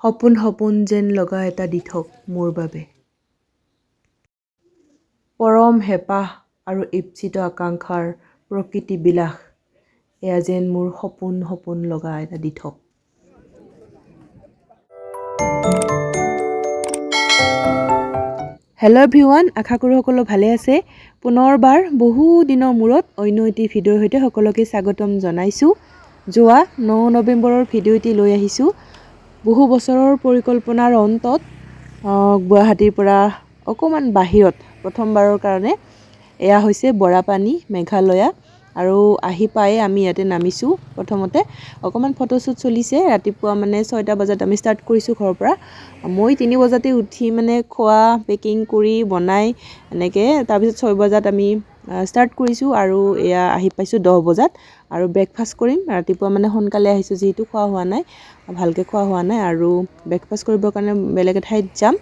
সপোন সপোন যেন লগা এটা দি থওক মোৰ বাবে পৰম হেঁপাহ আৰু ইপ্সিত আকাংক্ষাৰ প্ৰকৃতি বিলাস এয়া যেন মোৰ সপোন সপোন লগা এটা দি থওক হেল্ল' এভৰিৱান আশা কৰোঁ সকলো ভালে আছে পুনৰবাৰ বহু দিনৰ মূৰত অন্য এটি ভিডিঅ'ৰ সৈতে সকলোকে স্বাগতম জনাইছোঁ যোৱা 9 নৱেম্বৰৰ ভিডিঅ' এটি লৈ আহিছোঁ বহু বছৰৰ পৰিকল্পনাৰ অন্তত গুৱাহাটীৰ পৰা অকণমান বাহিৰত প্ৰথমবাৰৰ কাৰণে এয়া হৈছে বৰাপানী মেঘালয়া আৰু আহি পায়ে আমি ইয়াতে নামিছোঁ প্ৰথমতে অকণমান ফটোশ্বুট চলিছে ৰাতিপুৱা মানে 6টা বজাত আমি ষ্টাৰ্ট কৰিছোঁ ঘৰৰ পৰা মই 3 বজাতে উঠি মানে খোৱা পেকিং কৰি বনাই এনেকৈ তাৰপিছত 6 বজাত আমি ষ্টাৰ্ট কৰিছোঁ আৰু এয়া আহি পাইছোঁ 10 বজাত আৰু ব্ৰেকফাষ্ট কৰিম ৰাতিপুৱা মানে সোনকালে আহিছোঁ যিহেতু খোৱা হোৱা নাই ভালকৈ খোৱা হোৱা নাই আৰু ব্ৰেকফাষ্ট কৰিবৰ কাৰণে বেলেগ এঠাইত যাম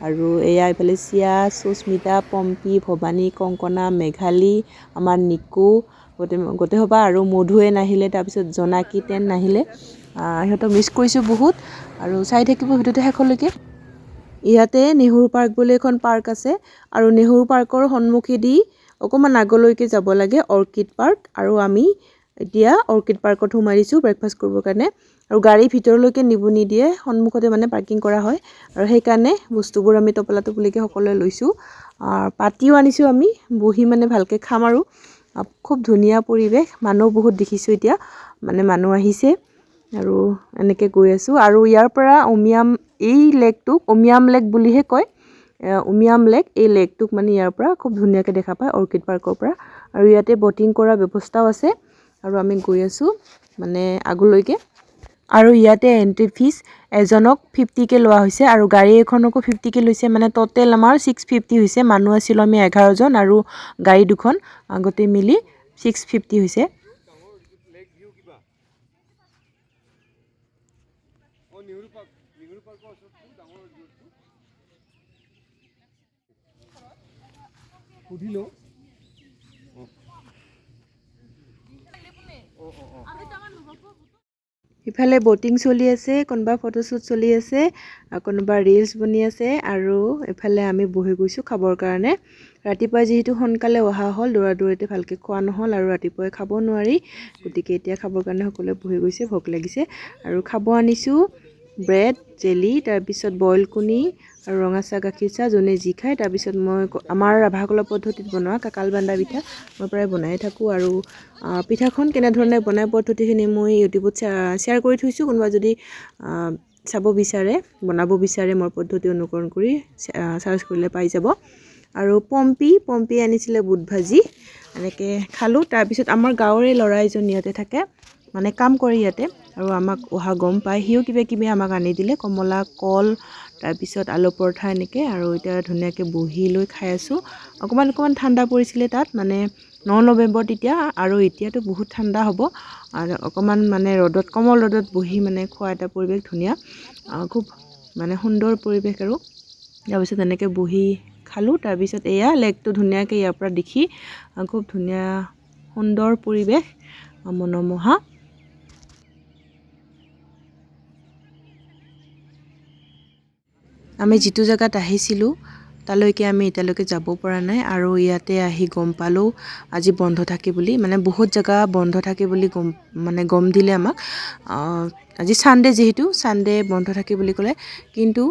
আৰু এয়া এইফালে চিয়া সুস্মিতা পম্পী ভৱানী কংকনা মেঘালী আমাৰ নিকু গোটেই সোপা আৰু মধুৱে নাহিলে তাৰপিছত জনাকী তেন নাহিলে সিহঁতক মিছ কৰিছোঁ বহুত আৰু চাই থাকিব ভিডিঅ'টো শেষলৈকে ইয়াতে নেহৰু পাৰ্ক বুলি এখন পাৰ্ক আছে আৰু নেহৰু পাৰ্কৰ সন্মুখেদি অকণমান আগলৈকে যাব লাগে অৰ্কিড পাৰ্ক আৰু আমি এতিয়া অৰ্কিড পাৰ্কত সোমাই দিছোঁ ব্ৰেকফাষ্ট কৰিবৰ কাৰণে আৰু গাড়ী ভিতৰলৈকে নিব নিদিয়ে সন্মুখতে মানে পাৰ্কিং কৰা হয় আৰু সেইকাৰণে বস্তুবোৰ আমি টপলা টপলিকৈ সকলোৱে লৈছোঁ পাতিও আনিছোঁ আমি বহি মানে ভালকৈ খাম আৰু খুব ধুনীয়া পৰিৱেশ মানুহ বহুত দেখিছোঁ এতিয়া মানে মানুহ আহিছে আৰু এনেকৈ গৈ আছোঁ আৰু ইয়াৰ পৰা উমিয়াম এই লেকটোক উমিয়াম লেক বুলিহে কয় উমিয়াম লেক এই লেকটোক মানে ইয়াৰ পৰা খুব ধুনীয়াকৈ দেখা পায় অৰ্কিড পাৰ্কৰ পৰা আৰু ইয়াতে বটিং কৰাৰ ব্যৱস্থাও আছে আৰু আমি গৈ আছোঁ মানে আগলৈকে আৰু ইয়াতে এণ্ট্ৰি ফিজ এজনক 50কৈ লোৱা হৈছে আৰু গাড়ী এখনকো 50কৈ লৈছে মানে টোটেল আমাৰ 650 হৈছে মানুহ আছিলোঁ আমি 11জন আৰু গাড়ী দুখন গোটেই মিলি 650 হৈছে সুধিলোঁ ইফালে বটিং চলি আছে কোনোবা ফটোশ্বুট চলি আছে কোনোবা ৰিলছ বনি আছে আৰু ইফালে আমি বহি গৈছোঁ খাবৰ কাৰণে ৰাতিপুৱা যিহেতু সোনকালে অহা হ'ল দৌৰাদৌৰিতে ভালকৈ খোৱা নহ'ল আৰু ৰাতিপুৱাই খাব নোৱাৰি গতিকে এতিয়া খাবৰ কাৰণে সকলোৱে বহি গৈছে ভোক লাগিছে আৰু খাব আনিছোঁ ব্ৰেড জেলি তাৰপিছত বইল কণী আৰু ৰঙা চাহ গাখীৰ চাহ যোনে যি খায় তাৰপিছত মই আমাৰ ৰাভাকলা পদ্ধতিত বনোৱা কাকাল বান্দা পিঠা মই প্ৰায় বনাই থাকোঁ আৰু পিঠাখন কেনেধৰণে বনাই পদ্ধতিখিনি মই ইউটিউবত শ্বেয়াৰ কৰি থৈছোঁ কোনোবা যদি চাব বিচাৰে বনাব বিচাৰে মোৰ পদ্ধতি অনুকৰণ কৰি চাৰ্চ কৰিলে পাই যাব আৰু পম্পী আনিছিলে বুট ভাজি এনেকৈ খালোঁ তাৰপিছত আমাৰ গাঁৱৰে ল'ৰা এজন ইয়াতে থাকে মানে কাম কৰে ইয়াতে আৰু আমাক অহা গম পায় সিও কিবা আমাক আনি দিলে কমলা কল তাৰপিছত আলু পৰঠা এনেকৈ আৰু এতিয়া ধুনীয়াকৈ বহি লৈ খাই আছোঁ অকণমান ঠাণ্ডা পৰিছিলে তাত মানে 9 নৱেম্বৰ তেতিয়া আৰু এতিয়াতো বহুত ঠাণ্ডা হ'ব আৰু অকণমান মানে কমল ৰ'দত বহি মানে খোৱা এটা পৰিৱেশ ধুনীয়া খুব মানে সুন্দৰ পৰিৱেশ আৰু তাৰপিছত এনেকৈ বহি খালোঁ তাৰপিছত এয়া লেকটো ধুনীয়াকৈ ইয়াৰ পৰা দেখি খুব ধুনীয়া সুন্দৰ পৰিৱেশ মনোমোহা আমি যিটো জেগাত আহিছিলোঁ তালৈকে আমি এতিয়ালৈকে যাব পৰা নাই আৰু ইয়াতে আহি গম পালোঁ আজি বন্ধ থাকে বুলি মানে বহুত জেগা বন্ধ থাকে বুলি গম দিলে আমাক আজি ছানডে যিহেতু ছানডে বন্ধ থাকে বুলি ক'লে কিন্তু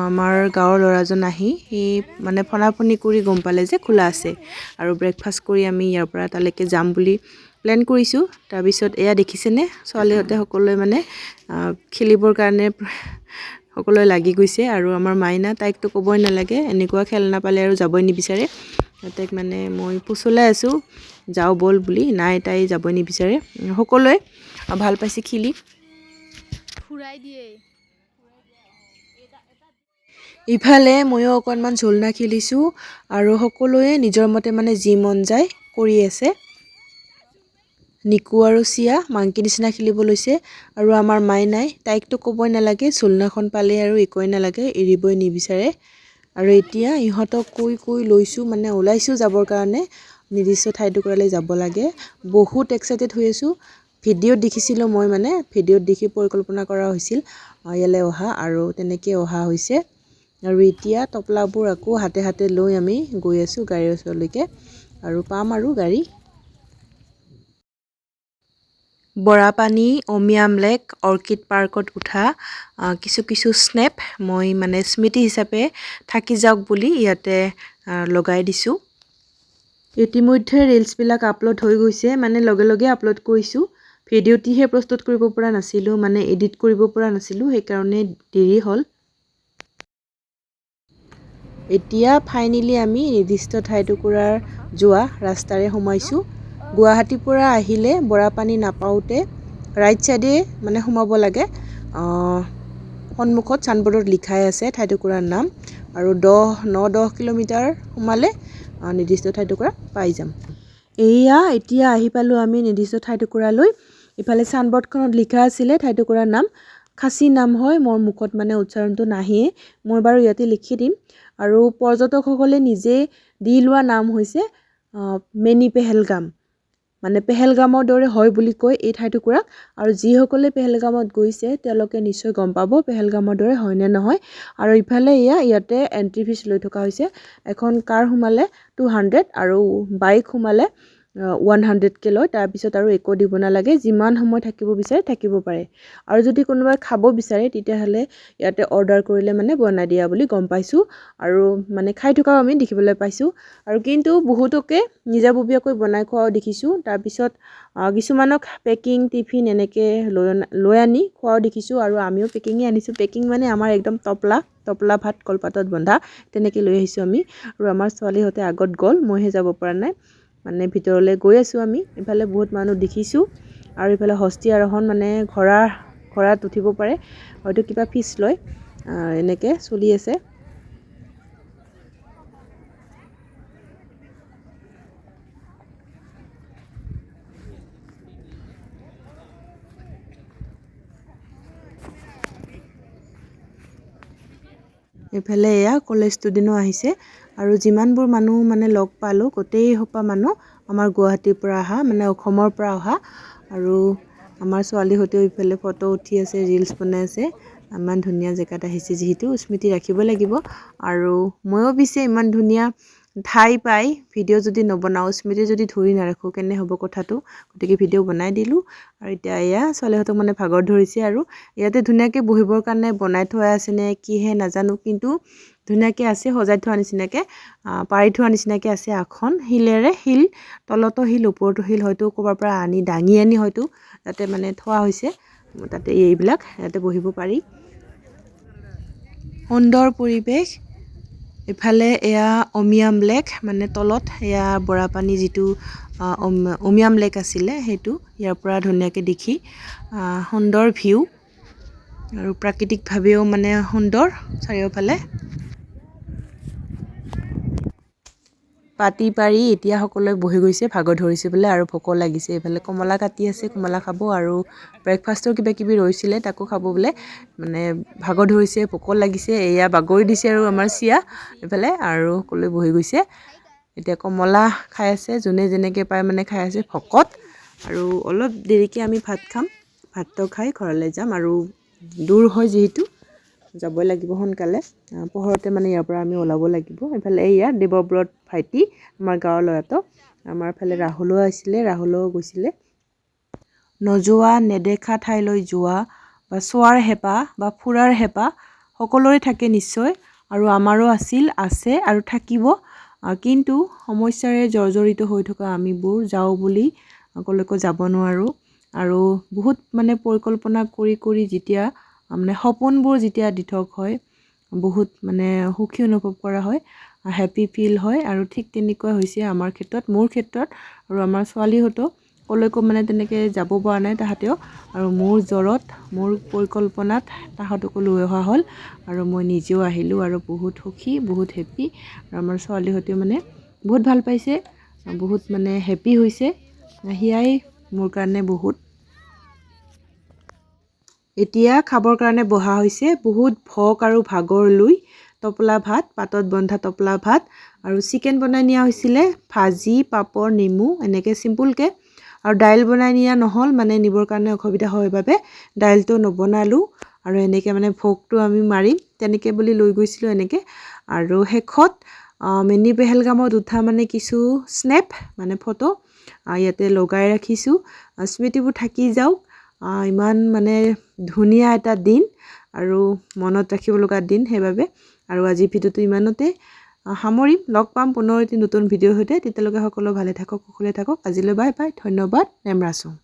আমাৰ গাঁৱৰ ল'ৰাজন আহি সি মানে ফোনাফোনি কৰি গম পালে যে খোলা আছে আৰু ব্ৰেকফাষ্ট কৰি আমি ইয়াৰ পৰা তালৈকে যাম বুলি প্লেন কৰিছোঁ তাৰপিছত এয়া দেখিছেনে ছোৱালীহঁতে সকলোৱে মানে খেলিবৰ কাৰণে সকলোৱে লাগি গৈছে আৰু আমাৰ মাইনা তাইকতো ক'বই নালাগে এনেকুৱা খেল নাপালে আৰু যাবই নিবিচাৰে তাইক মানে মই পুচলাই আছোঁ যাওঁ বল বুলি নাই তাই যাবই নিবিচাৰে সকলোৱে ভাল পাইছে খেলি ফুৰাই দিয়ে ইফালে ময়ো অকণমান ঝুলনা খেলিছোঁ আৰু সকলোৱে নিজৰ মতে মানে যি মন যায় কৰি আছে নিকু আৰু চিয়া মাংকি নিচিনা খেলিব লৈছে আৰু আমাৰ মাইনাই তাইকতো ক'বই নালাগে ঝুলনাখন পালে আৰু একোৱেই নালাগে এৰিবই নিবিচাৰে আৰু এতিয়া ইহঁতক কৈ লৈছোঁ মানে ওলাইছোঁ যাবৰ কাৰণে নিৰ্দিষ্ট ঠাইটুকুৰালৈ যাব লাগে বহুত এক্সাইটেড হৈ আছোঁ ভিডিঅ'ত দেখিছিলোঁ মই মানে ভিডিঅ'ত দেখি পৰিকল্পনা কৰা হৈছিল ইয়ালৈ অহা আৰু তেনেকৈ অহা হৈছে আৰু এতিয়া তপলাবোৰ আকৌ হাতে হাতে লৈ আমি গৈ আছোঁ গাড়ীৰ ওচৰলৈকে আৰু পাম আৰু গাড়ী বৰাপানী অমিয়াম লেক অৰ্কিড পাৰ্কত উঠা কিছু স্নেপ মই মানে স্মৃতি হিচাপে থাকি যাওক বুলি ইয়াতে লগাই দিছোঁ ইতিমধ্যে ৰিলছবিলাক আপলোড হৈ গৈছে মানে লগে লগে আপলোড কৰিছোঁ ভিডিঅ'টিহে প্ৰস্তুত কৰিব পৰা নাছিলোঁ মানে এডিট কৰিব পৰা নাছিলোঁ সেইকাৰণে দেৰি হ'ল এতিয়া ফাইনেলি আমি নিৰ্দিষ্ট ঠাইটুকুৰাৰ যোৱা ৰাস্তাৰে সোমাইছোঁ গুৱাহাটীৰ পৰা আহিলে বৰাপানী নাপাওঁতে ৰাইট চাইডে মানে সোমাব লাগে সন্মুখত চানবোৰ্ডত লিখাই আছে ঠাইটুকুৰাৰ নাম আৰু 9-10 কিলোমিটাৰ সোমালে নিৰ্দিষ্ট ঠাইটুকুৰা পাই যাম এয়া এতিয়া আহি পালোঁ আমি নিৰ্দিষ্ট ঠাইটুকুৰালৈ ইফালে চানবোৰ্ডখনত লিখা আছিলে ঠাইটুকুৰাৰ নাম খাচী নাম হয় মোৰ মুখত মানে উচ্চাৰণটো নাহিয়ে মই বাৰু ইয়াতে লিখি দিম আৰু পৰ্যটকসকলে নিজে দি লোৱা নাম হৈছে মিনি পেহেলগাম মানে পেহেলগামৰ দৰে হয় বুলি কয় এই ঠাইটুকুৰাক আৰু যিসকলে পেহেলগামত গৈছে তেওঁলোকে নিশ্চয় গম পাব পেহেলগামৰ দৰে হয় নে নহয় আৰু ইফালে ইয়াতে এন্ট্ৰি ফিজ লৈ থকা হৈছে এখন কাৰ সোমালে 200 আৰু বাইক সোমালে 100কে লয় তাৰপিছত আৰু একো দিব নালাগে যিমান সময় থাকিব বিচাৰে থাকিব পাৰে আৰু যদি কোনোবাই খাব বিচাৰে তেতিয়াহ'লে ইয়াতে অৰ্ডাৰ কৰিলে মানে বনাই দিয়া বুলি গম পাইছোঁ আৰু মানে খাই থকাও আমি দেখিবলৈ পাইছোঁ আৰু কিন্তু বহুতকে নিজাববীয়াকৈ বনাই খোৱাও দেখিছোঁ তাৰপিছত কিছুমানক পেকিং টিফিন এনেকৈ লৈ আনি খোৱাও দেখিছোঁ আৰু আমিও পেকিঙে আনিছোঁ পেকিং মানে আমাৰ একদম তপলা ভাত কলপাতত বন্ধা তেনেকৈ লৈ আহিছোঁ আমি আৰু আমাৰ ছোৱালীহঁতে আগত গ'ল মইহে যাব পৰা নাই মানে ভিতৰলৈ গৈ আছোঁ আমি ইফালে বহুত মানুহ দেখিছোঁ আৰু ইফালে হস্তি আৰোহণ মানে ঘোঁৰাত উঠিব পাৰে হয়তো কিবা ফিজ লয় এনেকৈ চলি আছে এইফালে এয়া কলেজ ষ্টুডেণ্টো আহিছে আৰু যিমানবোৰ মানুহ মানে লগ পালোঁ গোটেই সোপা মানুহ আমাৰ গুৱাহাটীৰ পৰা অহা মানে অসমৰ পৰা অহা আৰু আমাৰ ছোৱালীহঁতেও ইফালে ফটো উঠি আছে ৰিলছ বনাই আছে ইমান ধুনীয়া জেগাত আহিছে যিহেতু স্মৃতি ৰাখিব লাগিব আৰু ময়ো পিছে ইমান ধুনীয়া ঠাই পাই ভিডিঅ' যদি নবনাওঁ স্মৃতি যদি ধৰি নাৰাখোঁ কেনে হ'ব কথাটো গতিকে ভিডিঅ' বনাই দিলোঁ আৰু এতিয়া এয়া ছোৱালীহঁতক মানে ভাগৰ ধৰিছে আৰু ইয়াতে ধুনীয়াকৈ বহিবৰ কাৰণে বনাই থোৱা আছে নে কিহে নাজানো কিন্তু ধুনীয়াকৈ আছে সজাই থোৱা নিচিনাকৈ পাৰি থোৱা নিচিনাকৈ আছে আসন শিলেৰে শিল তলতো শিল ওপৰতো শিল হয়তো ক'ৰবাৰ পৰা দাঙি আনি হয়তো তাতে মানে থোৱা হৈছে তাতে এইবিলাক ইয়াতে বহিব পাৰি সুন্দৰ পৰিৱেশ ইফালে এয়া অমিয়াম লেক মানে তলত এয়া বৰাপানী যিটো অমিয়াম লেক আছিলে সেইটো ইয়াৰ পৰা ধুনীয়াকৈ দেখি সুন্দৰ ভিউ আৰু প্ৰাকৃতিকভাৱেও মানে সুন্দৰ চাৰিওফালে পাতি পাৰি এতিয়া সকলোৱে বহি গৈছে ভাগৰ ধৰিছে বোলে আৰু ভোকো লাগিছে এইফালে কমলা কাটি আছে কমলা খাব আৰু ব্ৰেকফাষ্টৰ কিবা কিবি ৰৈছিলে তাকো খাব বোলে মানে ভাগৰ ধৰিছে ভোকো লাগিছে এয়া বাগৰি দিছে আৰু আমাৰ চিয়া এইফালে আৰু সকলোৱে বহি গৈছে এতিয়া কমলা খাই আছে যোনে যেনেকৈ পায় মানে খাই আছে ভকত আৰু অলপ দেৰিকৈ আমি ভাত খাম ভাতটো খাই ঘৰলৈ যাম আৰু দূৰ হয় যিহেতু যাবই লাগিব সোনকালে পোহৰতে মানে ইয়াৰ পৰা আমি ওলাব লাগিব এইফালে এয়া দেৱব্ৰত ভাইটি আমাৰ গাঁৱৰ ল'ৰাটো আমাৰ ফালে ৰাহুলো আহিছিলে ৰাহুলো গৈছিলে নযোৱা নেদেখা ঠাইলৈ যোৱা বা চোৱাৰ হেঁপাহ বা ফুৰাৰ হেঁপাহ সকলোৰে থাকে নিশ্চয় আৰু আমাৰো আছে আৰু থাকিব কিন্তু সমস্যাৰে জৰ্জৰিত হৈ থকা আমিবোৰ যাওঁ বুলি কলৈকো যাব নোৱাৰোঁ আৰু বহুত মানে পৰিকল্পনা কৰি যেতিয়া মানে সপোনবোৰ যেতিয়া দিঠক হয় বহুত মানে সুখী অনুভৱ কৰা হয় হেপী ফিল হয় আৰু ঠিক তেনেকুৱা হৈছে আমাৰ ক্ষেত্ৰত মোৰ ক্ষেত্ৰত আৰু আমাৰ ছোৱালীহঁতো কলৈকো মানে তেনেকৈ যাব পৰা নাই তাহাঁতেও আৰু মোৰ জৰত মোৰ পৰিকল্পনাত তাহাঁতকো লৈ অহা হ'ল আৰু মই নিজেও আহিলোঁ আৰু বহুত সুখী বহুত হেপী আৰু আমাৰ ছোৱালীহঁতেও মানে বহুত ভাল পাইছে বহুত মানে হেপী হৈছে সেয়াই মোৰ কাৰণে বহুত এতিয়া খাবৰ কাৰণে বহা হৈছে বহুত ভোক আৰু ভাগৰ লৈ তপলা ভাত পাতত বন্ধা তপলা ভাত আৰু চিকেন বনাই নিয়া হৈছিলে ভাজি পাপৰ নেমু এনেকৈ চিম্পুলকৈ আৰু দাইল বনাই নিয়া নহ'ল মানে নিবৰ কাৰণে অসুবিধা হয় বাবে দাইলটো নবনালোঁ আৰু এনেকৈ মানে ভোগটো আমি মাৰিম তেনেকৈ বুলি লৈ গৈছিলোঁ এনেকৈ আৰু শেষত মিনি পেহেলগামত উঠা মানে কিছু স্নেপ মানে ফটো ইয়াতে লগাই ৰাখিছোঁ স্মৃতিবোৰ থাকি যাওক ইমান মানে ধুনীয়া এটা দিন আৰু মনত ৰাখিব লগা দিন সেইবাবে আৰু আজি ভিডিঅ'টো ইমানতে সামৰিম লগ পাম পুনৰ এটি নতুন ভিডিঅ'ৰ সৈতে তেতিয়ালৈকে সকলো ভালে থাকক কুশলে থাকক আজিলৈ বাই বাই ধন্যবাদ নেমৰাছো